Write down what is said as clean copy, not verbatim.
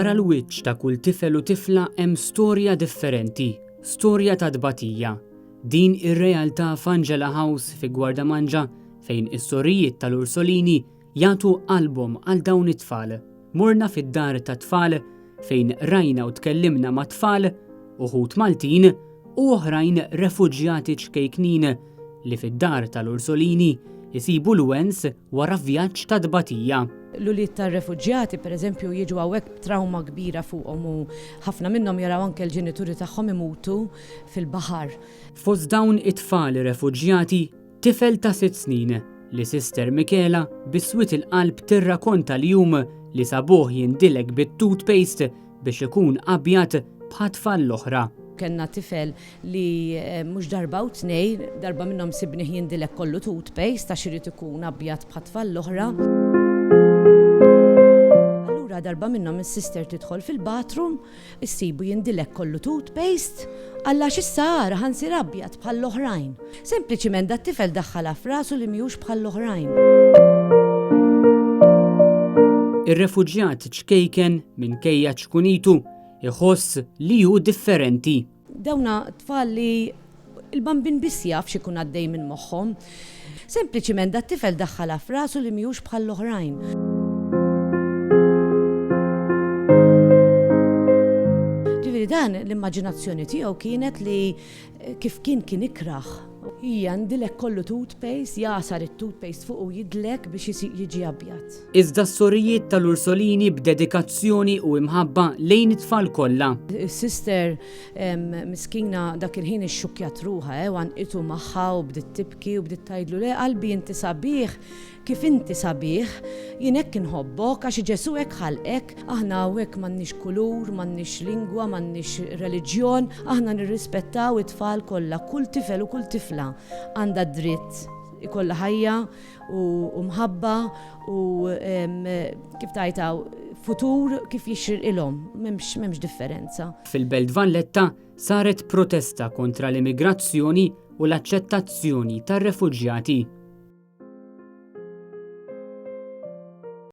Wara l-wiċċ ta' kull tifel u tifla hemm storja differenti, storja ta' tbatija. Din ir-realtà f'Angela House fi Gwardamanġa fejn is-sorijiet tal-Ursolini jagħtu qalbhom għal dawn it-tfal. Morna fid-dar ta' tfal fejn rajna u tkellimna ma' tfal, uħud Maltin u oħrajn refuġjati ċkejknin li fid-dar tal-Ursolini jisibu l-wens wara vjaġġ ta' tbatija. L-uliet tar-refuġjati pereżempju jiġu hawnhekk b'trawma kbira fuqhom u ħafna minnhom jaraw anke l-ġenituri tagħhom imutu fil-baħar. Fost dawn it-tfal refuġjati tifel ta' 6 snin li Sister Michela biswit il-qalb tirrakkonta l-jum li sabuh jindilek bit-toothpaste biex ikun abjad bħat-tfal l-oħra. Kenna tifel li mhux darba u tnej, darba minnhom sibnih jindilek kollu toothpaste għax irid ikun abjad bħat-tfal l-oħra. Allura darba minnhom is-sister tidħol fil-bathroom, issibu jindilek kollu toothpaste, alla x'issara ħansir abjad bħall-oħrajn. Sempliċiment dat-tifel daħħalha f'rasu li mhijiex bħall-oħrajn. Ir-refuġjat ċkejken minkejja ċkunitu iħoss li hu differenti. Dawna tfal li il-bambin biss jaf x'ikun għaddej minn moħħhom. Sempliċiment dat-tifel daħħalha f'rasu li mhijiex bħall-oħrajn. Ġifieri dan l-immaġinazzjoni tiegħu kienet li kif kien ikraħ. Hija ndilek kollu toothpaste, jasar it-toothpaste fuq u jidlek biex jiġi abjad. Iżda s-sorijiet tal-Ursolini b'dedikazzjoni u imħabba lejn it-tfal kollha. Is-sister miskina dak il-ħin ixxukkjat ruħha għanqitu magħha u bdiet tibki u bdiet tgħidlu le qalbi inti sabiħ, kif inti sabiħ, jien hekk inħobbok għax Ġesu hekk ħalqek, aħna hawnhekk m'għandniex kulur, m'għandniex lingwa, m'għandniex reliġjon, aħna nirrispettaw it-tfal kollha, kull tifel u kull tifla għandha dritt ikollha ħajja u mħabba u kif tajtaw futur kif jixir ilhom, m'hemmx differenza. Fil-Belt Valletta saret protesta kontra l-immigrazzjoni u l-aċċettazzjoni tar-refuġjati.